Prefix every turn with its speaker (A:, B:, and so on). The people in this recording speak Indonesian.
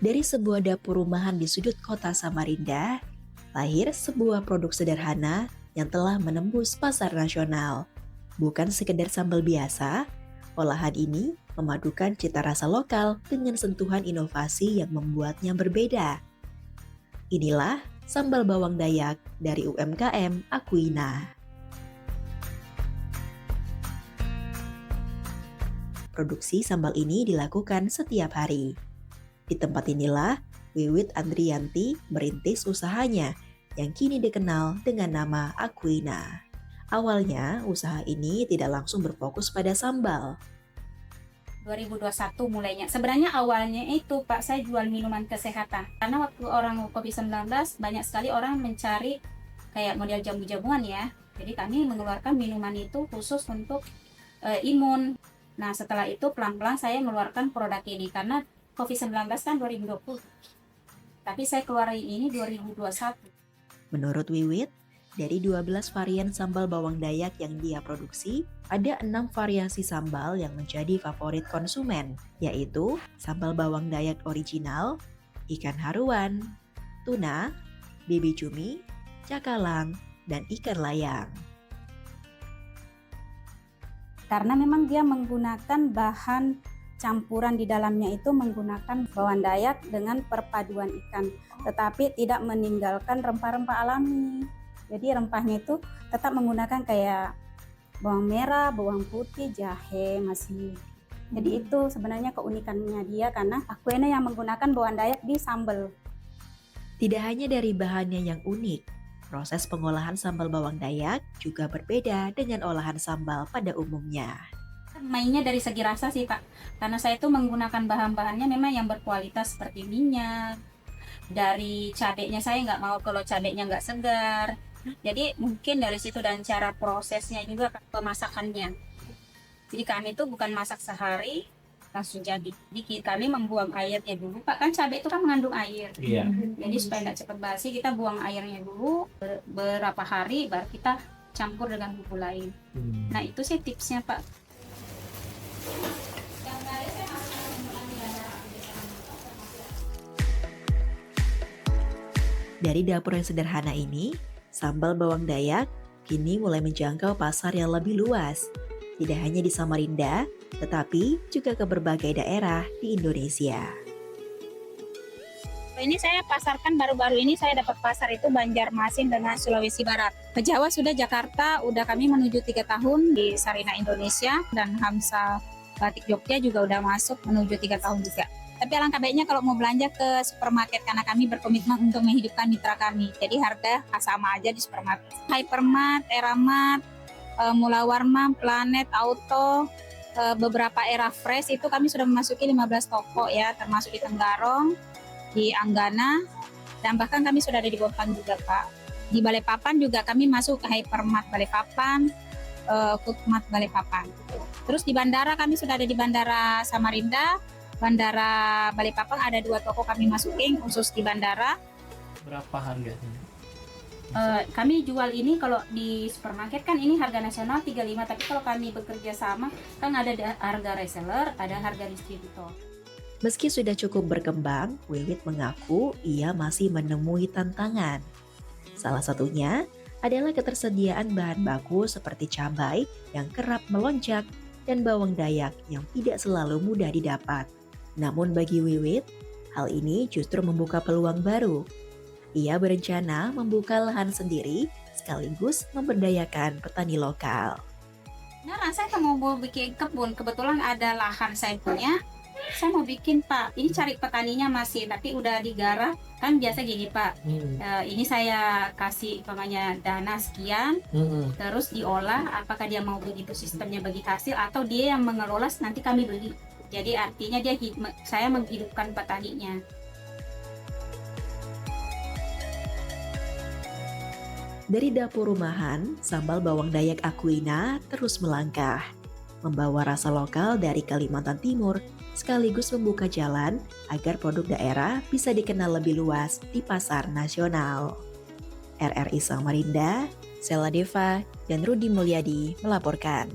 A: Dari sebuah dapur rumahan di sudut kota Samarinda, lahir sebuah produk sederhana yang telah menembus pasar nasional. Bukan sekedar sambal biasa, olahan ini memadukan cita rasa lokal dengan sentuhan inovasi yang membuatnya berbeda. Inilah sambal bawang Dayak dari UMKM Aquina. Produksi sambal ini dilakukan setiap hari. Di tempat inilah Wiwit Andrianti merintis usahanya yang kini dikenal dengan nama Aquina. Awalnya usaha ini tidak langsung berfokus pada sambal.
B: 2021 mulainya. Sebenarnya awalnya itu Pak, saya jual minuman kesehatan. Karena waktu orang COVID-19 banyak sekali orang mencari kayak model jamu-jamuan ya. Jadi kami mengeluarkan minuman itu khusus untuk imun. Nah setelah itu pelan-pelan saya mengeluarkan produk ini karena COVID-19 kan 2020. Tapi saya keluarin ini 2021.
A: Menurut Wiwit, dari 12 varian sambal bawang Dayak yang dia produksi, ada 6 variasi sambal yang menjadi favorit konsumen, yaitu sambal bawang Dayak original, ikan haruan, tuna, baby cumi, cakalang, dan ikan layang.
B: Karena memang dia menggunakan bahan campuran di dalamnya itu menggunakan bawang Dayak dengan perpaduan ikan, tetapi tidak meninggalkan rempah-rempah alami. Jadi rempahnya itu tetap menggunakan kayak bawang merah, bawang putih, jahe masih. Jadi itu sebenarnya keunikannya dia karena Aquina yang menggunakan bawang Dayak di sambal.
A: Tidak hanya dari bahannya yang unik, proses pengolahan sambal bawang Dayak juga berbeda dengan olahan sambal pada umumnya.
B: Mainnya dari segi rasa sih Pak, karena saya tuh menggunakan bahan-bahannya memang yang berkualitas seperti minyak. Dari cabenya saya nggak mau kalau cabenya nggak segar. Jadi mungkin dari situ dan cara prosesnya juga pemasakannya. Jadi kami tuh bukan masak sehari langsung jadi. Jadi kami membuang airnya dulu Pak, kan cabai itu kan mengandung air.
C: Iya.
B: Jadi supaya nggak cepat basi kita buang airnya dulu beberapa hari baru kita campur dengan bumbu lain. Nah itu sih tipsnya Pak.
A: Dari dapur yang sederhana ini, sambal bawang Dayak kini mulai menjangkau pasar yang lebih luas. Tidak hanya di Samarinda, tetapi juga ke berbagai daerah di Indonesia.
B: Ini saya pasarkan baru-baru ini saya dapat pasar itu Banjarmasin dengan Sulawesi Barat. Ke Jawa sudah, Jakarta udah kami menuju 3 tahun di Sarina Indonesia, dan Hamsa Batik Jogja juga udah masuk menuju 3 tahun juga. Tapi alangkah baiknya kalau mau belanja ke supermarket karena kami berkomitmen untuk menghidupkan mitra kami. Jadi harga sama aja di supermarket. Hypermart, Eramat, Mula Warma, Planet, Auto, beberapa Era Fresh itu kami sudah memasuki 15 toko ya, termasuk di Tenggarong, di Anggana, dan bahkan kami sudah ada di Bontang juga Pak. Di Balikpapan juga kami masuk ke Hypermart Balikpapan, Foodmart Balikpapan. Terus di bandara kami sudah ada di Bandara Samarinda, Bandara Balikpapan ada 2 toko kami masukin khusus di bandara.
C: Berapa harganya?
B: Kami jual ini kalau di supermarket kan ini harga nasional 35, tapi kalau kami bekerja sama kan ada harga reseller, ada harga distributor.
A: Meski sudah cukup berkembang, Wiwit mengaku ia masih menemui tantangan. Salah satunya adalah ketersediaan bahan baku seperti cabai yang kerap melonjak dan bawang Dayak yang tidak selalu mudah didapat. Namun bagi Wiwit, hal ini justru membuka peluang baru. Ia berencana membuka lahan sendiri sekaligus memberdayakan petani lokal.
B: Nah, saya mau bikin kebun, kebetulan ada lahan saya punya. Saya mau bikin Pak, ini cari petaninya masih, tapi udah digarap. Kan biasa gini Pak, ini saya kasih namanya dana sekian, terus diolah, apakah dia mau begitu sistemnya bagi hasil, atau dia yang mengelola nanti kami beli. Jadi artinya saya menghidupkan petaninya.
A: Dari dapur rumahan, sambal bawang Dayak Aquina terus melangkah, membawa rasa lokal dari Kalimantan Timur, sekaligus membuka jalan agar produk daerah bisa dikenal lebih luas di pasar nasional. RRI Samarinda, Sela Deva, dan Rudi Mulyadi melaporkan.